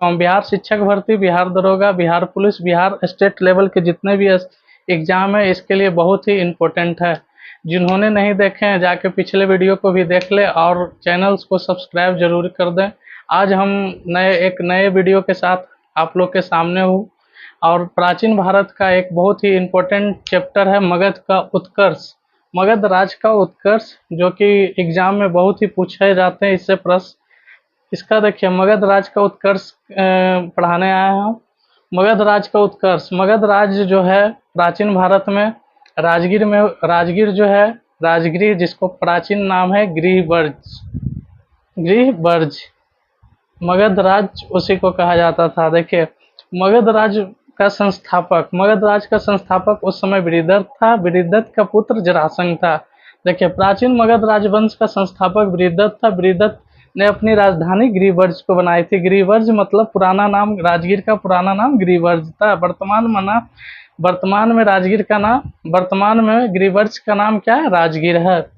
बिहार शिक्षक भर्ती, बिहार दरोगा, Bihar police, Bihar state level के जितने भी एग्जाम है इसके लिए बहुत ही इम्पोर्टेंट है। जिन्होंने नहीं देखे हैं जाके पिछले वीडियो को भी देख ले और चैनल्स को सब्सक्राइब जरूर कर दें। आज हम एक नए वीडियो के साथ आप लोग के सामने हूँ और प्राचीन भारत का एक बहुत ही इम्पोर्टेंट चैप्टर है मगध का उत्कर्ष, मगध राज का उत्कर्ष, जो कि एग्जाम में बहुत ही पूछे जाते हैं इससे प्रश्न। इसका देखिए मगध राज का उत्कर्ष पढ़ाने आए हैं। मगध राज का उत्कर्ष, मगध राज जो है प्राचीन भारत में राजगीर जो है, राजगिरी जिसको प्राचीन नाम है गृहबर्ज, गृहबर्ज मगध राज उसी को कहा जाता था। देखिए मगध राज का संस्थापक, मगध राज का संस्थापक उस समय बृहदत्त था, बृहदत्त का पुत्र जरासंध था। देखिए प्राचीन मगध राजवंश का संस्थापक बृहदत्त था। बृहदत्त ने अपनी राजधानी गृहबर्ज को बनाई थी। गृहबर्ज मतलब पुराना नाम, राजगीर का पुराना नाम गृहबर्ज था। वर्तमान में राजगीर का नाम, वर्तमान में गृहबर्ज का नाम क्या है, राजगीर है।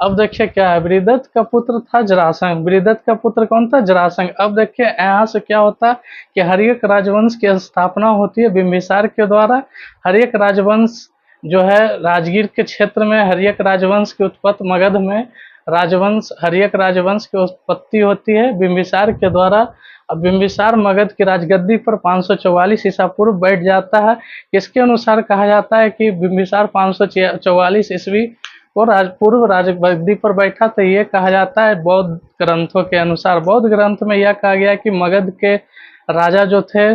अब देखिए क्या है, बृहदत्त का पुत्र था जरासंध। बृहदत्त का पुत्र कौन था, जरासंध। अब देखिए यहाँ से क्या होता है कि हर्यक राजवंश की स्थापना होती है बिंबिसार के द्वारा। हर्यक राजवंश जो है राजगीर के क्षेत्र में, हर्यक राजवंश की उत्पत्ति मगध में हर्यक राजवंश की उत्पत्ति होती है बिंबिसार के द्वारा। अब बिंबिसार मगध की राजगद्दी पर 544 ईसा पूर्व बैठ जाता है। इसके अनुसार कहा जाता है कि बिंबिसार 544 ईस्वी को पूर्व राजगद्दी पर बैठा। तो ये कहा जाता है बौद्ध ग्रंथों के अनुसार। बौद्ध ग्रंथ में यह कहा गया कि मगध के राजा जो थे,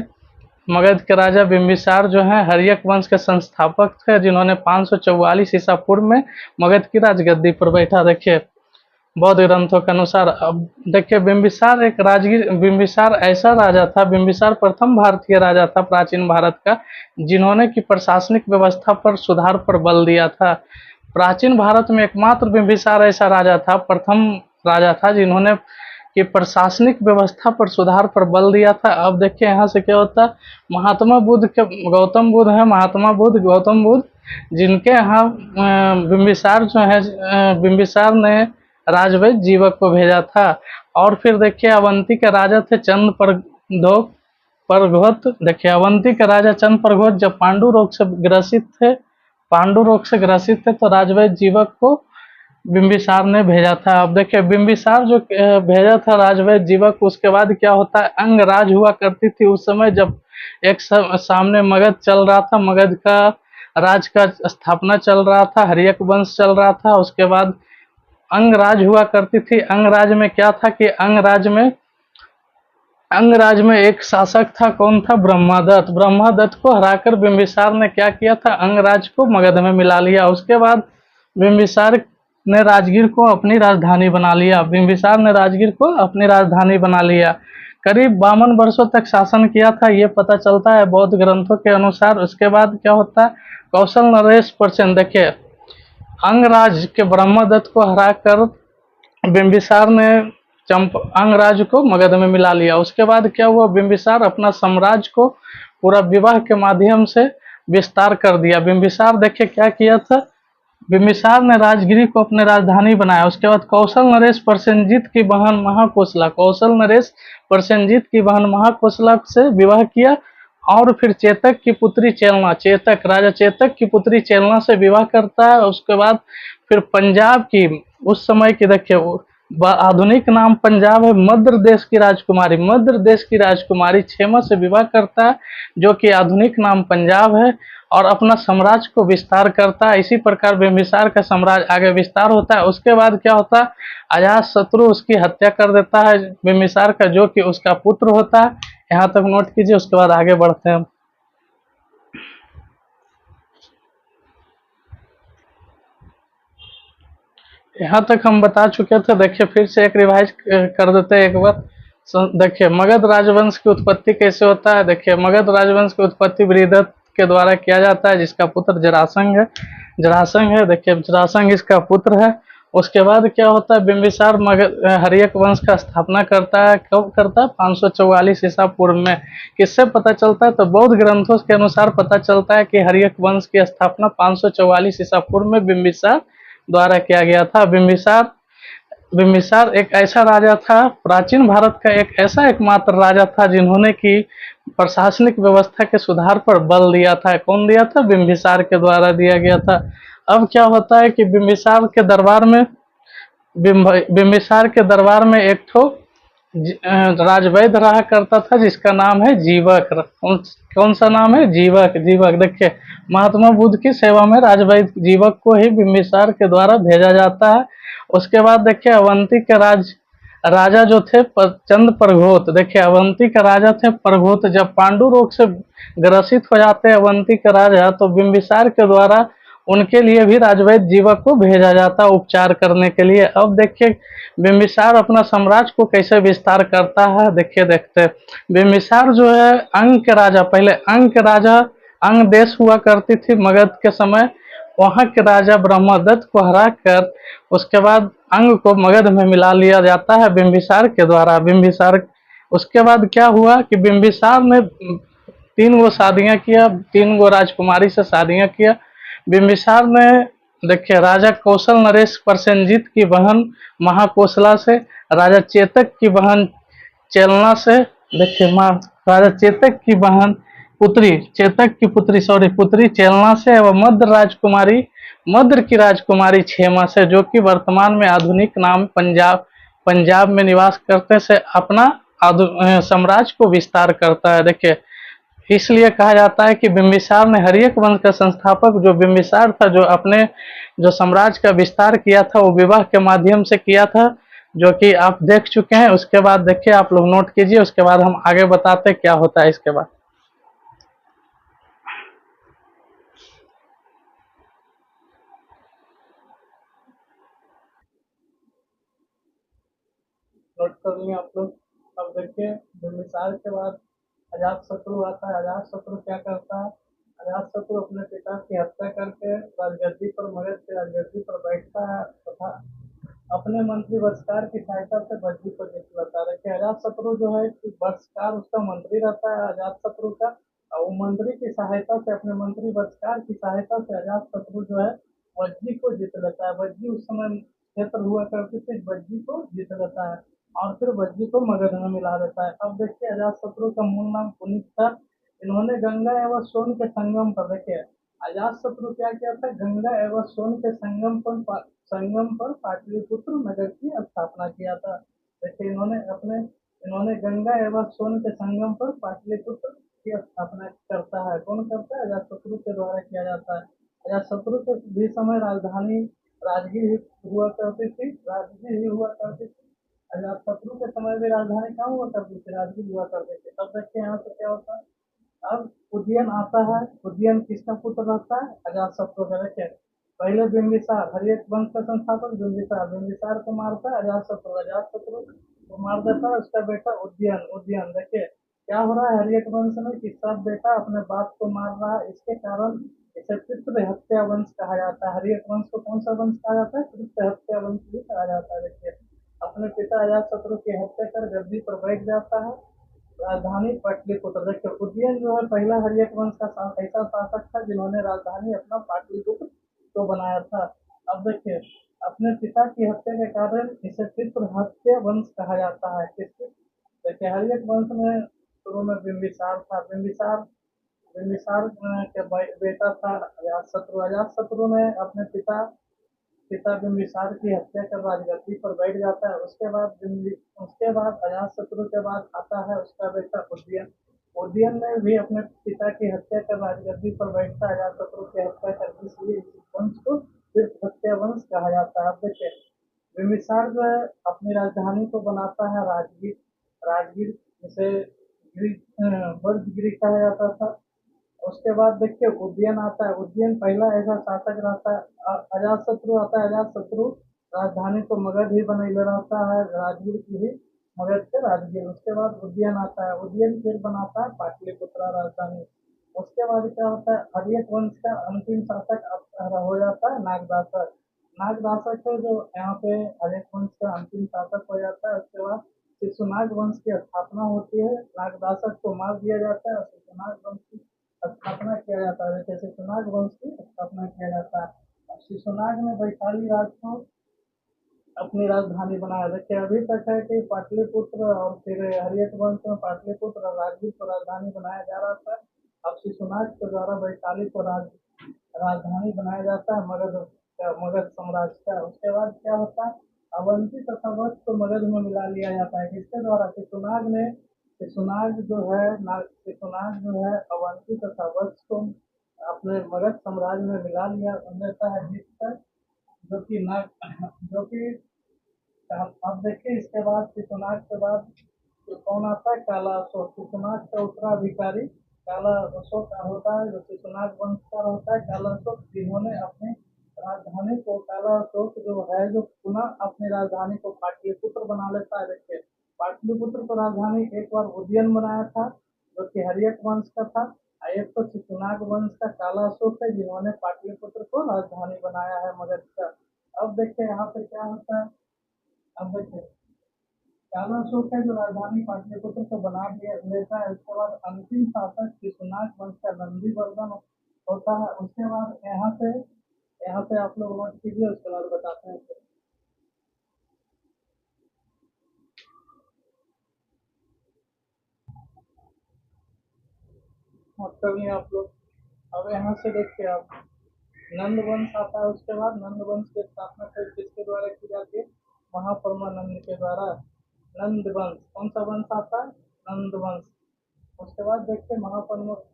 मगध के राजा बिंबिसार जो हैं हर्यक वंश के संस्थापक थे, जिन्होंने 544 ईसा पूर्व में मगध की राजगद्दी पर बैठा। देखिए बौद्ध ग्रंथों के अनुसार। अब देखिए बिंबिसार ऐसा राजा था, बिंबिसार प्रथम भारतीय राजा था प्राचीन भारत का, जिन्होंने की प्रशासनिक व्यवस्था पर सुधार पर बल दिया था। प्राचीन भारत में एकमात्र बिंबिसार ऐसा राजा था, प्रथम राजा था, जिन्होंने कि प्रशासनिक व्यवस्था पर सुधार पर बल दिया था। अब देखिए यहाँ से क्या होता है, महात्मा बुद्ध के, गौतम बुद्ध है, महात्मा बुद्ध, गौतम बुद्ध, जिनके यहाँ बिंबिसार जो है, बिंबिसार ने राजवैद्य जीवक को भेजा था। और फिर देखिए अवंती के राजा थे चंद प्रघोत। देखिए अवंती के राजा चंद प्रघोत जब पांडु रोग से ग्रसित थे तो राजवैद्य जीवक को बिंबिसार ने भेजा था। अब देखिए बिंबिसार जो भेजा था राजवैद्य जीवक, उसके बाद क्या होता है, अंगराज हुआ करती थी उस समय, जब एक सामने मगध चल रहा था, मगध का राज का स्थापना चल रहा था, हर्यक वंश चल रहा था। उसके बाद अंगराज हुआ करती थी। अंगराज में क्या था कि अंगराज में एक शासक था, कौन था, ब्रह्मादत्त। ब्रह्मादत्त को हराकर बिंबिसार ने क्या किया था, अंगराज को मगध में मिला लिया। उसके बाद बिंबिसार ने राजगीर को अपनी राजधानी बना लिया। बिंबिसार ने राजगीर को अपनी राजधानी बना लिया। करीब 52 वर्षों तक शासन किया था, ये पता चलता है बौद्ध ग्रंथों के अनुसार। उसके बाद क्या होता है, कौशल नरेश प्रचंड, देखिए अंगराज के ब्रह्मदत्त को हराकर बिंबिसार ने अंगराज को मगध में मिला लिया। उसके बाद क्या हुआ, बिंबिसार अपना साम्राज्य को पूरा विवाह के माध्यम से विस्तार कर दिया। बिंबिसार देखिए क्या किया था, बिंबिसार ने राजगिरी को अपनी राजधानी बनाया। उसके बाद कौशल नरेश प्रसेनजीत की बहन महाकोसला, कौशल नरेश प्रसेनजीत की बहन महाकोसला से विवाह किया। और फिर चेतक की पुत्री चेलना, राजा चेतक की पुत्री चेलना से विवाह करता है। उसके बाद फिर पंजाब की, उस समय की देखिए आधुनिक नाम पंजाब है, मध्य देश की राजकुमारी क्षेमा से विवाह करता है, जो कि आधुनिक नाम पंजाब है, और अपना साम्राज्य को विस्तार करता है। इसी प्रकार बिंबिसार का साम्राज्य आगे विस्तार होता है। उसके बाद क्या होता है, अजातशत्रु उसकी हत्या कर देता है बिंबिसार का, जो कि उसका पुत्र होता है। यहाँ तक नोट कीजिए, उसके बाद आगे बढ़ते हैं। यहाँ तक हम बता चुके थे। देखिए फिर से एक रिवाइज कर देते हैं एक बार। देखिए मगध राजवंश की उत्पत्ति कैसे होता है। देखिए मगध राजवंश की उत्पत्ति बृहदत्त के द्वारा किया जाता है, जिसका पुत्र जरासंध है। देखिए जरासंध इसका पुत्र है। उसके बाद क्या होता है, बिंबिसार हर्यक वंश का स्थापना करता है। कब करता है, 544 ईसा पूर्व में। किससे पता चलता है, तो बौद्ध ग्रंथों के अनुसार पता चलता है कि हर्यक वंश की स्थापना 544 ईसा पूर्व में बिंबिसार द्वारा किया गया था। बिंबिसार बिम्बिसार एक ऐसा राजा था, प्राचीन भारत का एक ऐसा एकमात्र राजा था जिन्होंने की प्रशासनिक व्यवस्था के सुधार पर बल दिया था। कौन दिया था? बिम्बिसार के द्वारा दिया गया था। अब क्या होता है कि बिम्बिसार के दरबार में बिम्बिसार के दरबार में एक ठो राजवैद्य रहा करता था जिसका नाम है जीवक। कौन सा नाम है? जीवक। जीवक देखिए, महात्मा बुद्ध की सेवा में राजवैद्य जीवक को ही बिम्बिसार के द्वारा भेजा जाता है। उसके बाद देखिए अवंती के राजा जो थे चंद प्रघोत। देखिए अवंती के राजा थे प्रघोत। जब पांडु रोग से ग्रसित हो जाते हैं अवंती के राजा, तो बिम्बिसार के द्वारा उनके लिए भी राजवैद्य जीवक को भेजा जाता उपचार करने के लिए। अब देखिए बिम्बिसार अपना साम्राज्य को कैसे विस्तार करता है, देखिए देखते हैं। बिम्बिसार जो है अंग के राजा, पहले अंग के राजा, अंग देश हुआ करती थी मगध के समय, वहां के राजा ब्रह्मदत्त को हरा कर उसके बाद अंग को मगध में मिला लिया जाता है बिम्बिसार के द्वारा। बिम्बिसार उसके बाद क्या हुआ कि बिम्बिसार ने 3 गो शादियां किया, 3 गो राजकुमारी से शादियां किया। बिम्बिसार ने देखिए राजा कौशल नरेश प्रसेनजीत की बहन महाकोशला से, राजा चेतक की बहन चेलना से, देखिए माँ राजा चेतक की बहन पुत्री चेतक की पुत्री पुत्री चेलना से, एवं मद्र की राजकुमारी क्षेमा से, जो कि वर्तमान में आधुनिक नाम पंजाब में निवास करते से अपना साम्राज्य को विस्तार करता है। देखिए इसलिए कहा जाता है कि बिम्बिसार ने हर्यक वंश का संस्थापक जो बिम्बिसार था, जो अपने जो साम्राज्य का विस्तार किया था वो विवाह के माध्यम से किया था, जो कि आप देख चुके हैं। उसके बाद देखिए आप लोग नोट कीजिए, उसके बाद हम आगे बताते हैं क्या होता है इसके बाद। नोट कर लिए आप लोग। अब देखिए बिम्बिसार के बाद अजातशत्रु आता है। अजातशत्रु क्या करता है? अजातशत्रु अपने पिता की हत्या करके राजगद्दी पर मगध की राजगद्दी पर बैठता है तथा अपने मंत्री वत्सकार की सहायता से बज्जी को जीत लेता है। देखिए अजातशत्रु जो है कि वत्सकार उसका मंत्री रहता है अजातशत्रु का, और वो मंत्री की सहायता से, अपने मंत्री वत्सकार की सहायता से अजातशत्रु जो है बज्जी को जीत लेता है। बज्जी उस समय क्षेत्र हुआ करती थी, बज्जी को जीत लेता है और फिर बज्जी को मगध में मिला देता है। अब देखिए अजातशत्रु का मूल नाम पुनित था। इन्होंने गंगा एवं सोन के संगम पर, देखिए अजातशत्रु क्या किया था? गंगा एवं सोन के संगम पर पाटलिपुत्र नगर की स्थापना किया था। देखिए इन्होंने गंगा एवं सोन के संगम पर पाटलिपुत्र की स्थापना करता है। कौन करता है? अजातशत्रु के द्वारा किया जाता है। अजातशत्रु के भी समय राजधानी राजगीर हुआ करती थी, राजगीर ही हुआ करती थी। अजातशत्रु के समय भी राजधानी कहाँ हुआ करती थी? राजगीर हुआ करती थी। अब देखिए यहाँ से क्या होता है। अब उदयन आता है। उदयन किसका पुत्र रहता है? अजातशत्रु का। देखिए पहले बिम्बिसार, हर्यक वंश का संस्थापक बिम्बिसार, बिम्बिसार को मारता है अजातशत्रु, अजातशत्रु को मार देता है उसका बेटा उदयन। उदयन देखिए क्या हो रहा है हर्यक वंश में कि सब बेटा अपने बाप को मार रहा है, इसके कारण इसे पितृ हत्या वंश कहा जाता है। हर्यक वंश को कौन सा वंश कहा जाता है? पितृ हत्या वंश भी कहा जाता है। देखिए अपने पिता अजातशत्रु की हत्या कर गद्दी पर बैठ जाता है। राजधानी पाटलिपुत्र। देखिए उदयन जो है पहला हर्यक वंश का ऐसा शासक था जिन्होंने राजधानी अपना पाटलिपुत्र को बनाया था। अब देखिए अपने पिता की हत्या के कारण इसे पितृ हत्या वंश कहा जाता है। किसकी? देखिए हर्यक वंश में शुरू में बिम्बिसार था। बिम्बिसार के बेटा था अजातशत्रु। अजातशत्रु ने अपने पिता बिम्बिसार की हत्या कर राजगद्दी पर बैठ जाता है। उसके बाद अजातशत्रु के बाद आता है उसका बेटा उदयन। उदयन ने भी अपने पिता की हत्या कर राजगद्दी पर बैठता है। अजातशत्रु की हत्या कर, इसलिए इस वंश को फिर हत्या वंश कहा जाता है। अब देखिए बिम्बिसार जो है अपनी राजधानी को बनाता है राजगीर। राजगीर जिसे वर्धगिरी कहा जाता था। उसके बाद देखिए उदयन आता है। उदयन पहला ऐसा शासक रहता है। अजातशत्रु आता है। अजातशत्रु राजधानी को मगध ही बनैले रहता है, राजगीर की ही, मगध से राजगीर। उसके बाद उदयन आता है। उदयन फिर बनाता है पाटलिपुत्र राजधानी। उसके बाद क्या होता है? हर्यक वंश का अंतिम शासक हो जाता है नागदासक। नागदासक है जो यहाँ पे हर्यक वंश का अंतिम शासक हो जाता है। उसके बाद शिशुनाग वंश की स्थापना होती है। नागदासक को मार दिया जाता है और शिशुनाग वंश की स्थापना किया जाता है। जैसे शिशुनाग वंश की स्थापना किया जाता है। शिशुनाग में वैशाली राज को अपनी राजधानी बनाया। देखिए अभी तक है कि पाटलिपुत्र और फिर हरियक वंश में पाटलिपुत्र और राजगीर को राजधानी बनाया जा रहा था। अब शिशुनाग के द्वारा वैशाली को राजधानी बनाया जाता है मगध साम्राज्य का। उसके बाद क्या होता है, अवंती तथा वत्स को मगध में मिला लिया जाता है। किसके द्वारा? शिशुनाग जो है अवंती तथा वत्स को अपने मगध साम्राज्य में मिला लिया लेता है, जिसका जो कि नाग जो कि अब देखिए इसके बाद शिशुनाग के बाद तो कौन आता है? काला अशोक। शिशुनाग का उत्तराधिकारी काला अशोक होता है, जो शिशुनाग वंश का होता है काला अशोक, जिन्होंने अपनी राजधानी को काला अशोक जो है जो पुनः अपनी राजधानी को पाटलिपुत्र बना लेता है। देखिए पाटलिपुत्र को राजधानी एक बार उज्जैन बनाया था, जो कि हरियक वंश का था। एक तो शिशुनाग वंश का काला अशोक है, जिन्होंने पाटलिपुत्र को राजधानी बनाया है मगध का। अब देखिए यहाँ पे क्या होता है। अब देखिए काला अशोक है जो राजधानी पाटलिपुत्र को बना दिया लेता है। उसके बाद अंतिम शासक शिशुनाग वंश का नंदीवर्धन होता है। उसके बाद यहाँ से आप लोग नोट कीजिए, उसके बाद बताते हैं। नोट कर लिए आप लोग। अब यहाँ से देखिए आप, नंद वंश आता है। उसके बाद नंद वंश की स्थापना फिर किसके द्वारा की जाती है? महापरमानंद के द्वारा। नंद वंश कौन सा वंश आता है? नंद वंश। उसके बाद देखिए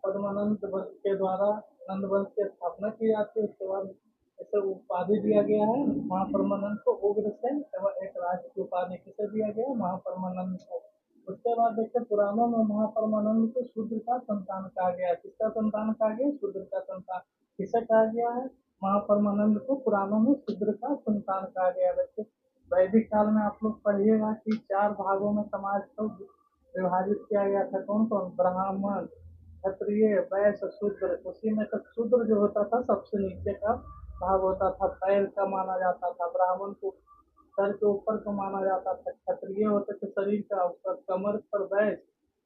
पद्मानंद के द्वारा नंद वंश की स्थापना की जाती है। उसके बाद इसे उपाधि दिया गया है महापरमानंद को, उग्रसेन एवं एक राज की उपाधि किसे दिया गया? महापरमानंद को। उसके बाद देखिए पुराणों में महापरमानंद को शूद्र का संतान कहा गया है। किसका संतान कहा गया? शूद्र का संतान। किसे कहा गया है? महापरमानंद को पुराणों में शूद्र का संतान कहा गया है। देखिए वैदिक काल में आप लोग पढ़िएगा कि 4 भागों में समाज को विभाजित किया गया था। कौन कौन? ब्राह्मण, क्षत्रिय, वैश्य, शूद्र। उसी में से शूद्र जो होता था सबसे नीचे का भाग होता था, पैर का माना जाता था। ब्राह्मण को सर के ऊपर को माना जाता था। क्षत्रिय होते थे शरीर का ऊपर, कमर पर वैश्य,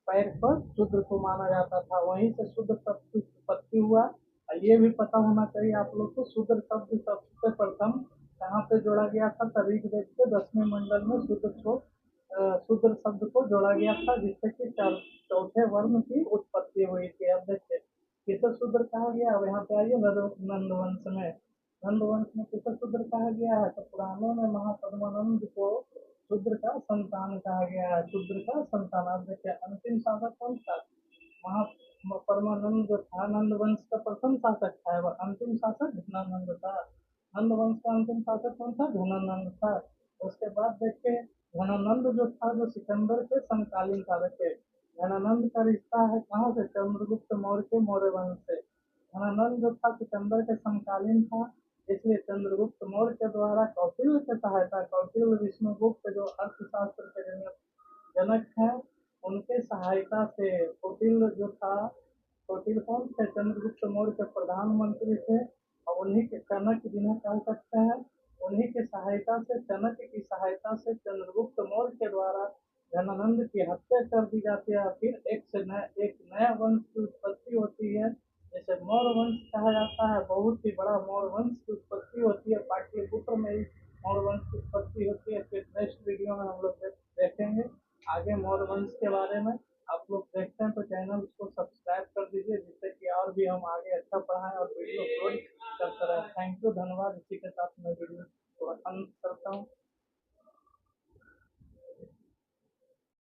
पैर पर शूद्र को माना जाता था। वहीं से शूद्र शब्द की उत्पत्ति हुआ। और ये भी पता होना चाहिए आप लोग को, शूद्र शब्द सबसे प्रथम कहाँ पे जोड़ा गया था? ऋग्वेद के 10वें मंडल में शूद्र शब्द को जोड़ा गया था, जिससे कि चौथे वर्ण की उत्पत्ति हुई थी। अब देखिए किसे शूद्र कहा गया? अब यहाँ पे आइए नंदवंश में। नंदवंश में किसे शूद्र कहा गया है? तो पुराणों में महापद्मानंद को शूद्र का संतान कहा गया है। शूद्र का संतान। अब देखिए अंतिम शासक कौन था? महा परमानंद जो था नंद वंश का प्रथम शासक था, वह अंतिम शासक घनानंद था। नंद वंश का अंतिम शासक कौन था? घनानंद था। उसके बाद देखिए घनानंद जो था जो सिकंदर के समकालीन था। देखिए घनानंद का रिश्ता है कहाँ से? चंद्रगुप्त मौर्य के मौर्य वंश से। धनानंद जो था सिकंदर के समकालीन था, इसलिए चंद्रगुप्त मौर्य के द्वारा कौटिल्य के सहायता, कौटिल्य विष्णुगुप्त जो अर्थशास्त्र के जनक हैं, उनके सहायता से कौटिल्य जो था, कौटिल्य कौन थे? चंद्रगुप्त मौर्य के प्रधानमंत्री थे। और उन्हीं के चाणक्य जिन्हें कह सकते हैं, उन्हीं के सहायता से, चाणक्य की सहायता से चंद्रगुप्त मौर्य के द्वारा धनानंद की हत्या कर दी जाती है। फिर एक नया वंश की उत्पत्ति होती है, जैसे मौर्य वंश कहा जाता है। बहुत ही बड़ा मौर्य वंश की उत्पत्ति होती है, पाटलिपुत्र में ही मौर्य वंश की उत्पत्ति होती है। फिर नेक्स्ट वीडियो में हम लोग देखेंगे आगे मौर्य वंश के बारे में। आप लोग देखते हैं तो चैनल को सब्सक्राइब कर दीजिए, जिससे कि और भी हम आगे अच्छा पढ़ाएं और वीडियो अपलोड करते रहें। थैंक यू, धन्यवाद। इसी के साथ मैं वीडियो को अंत करता हूँ।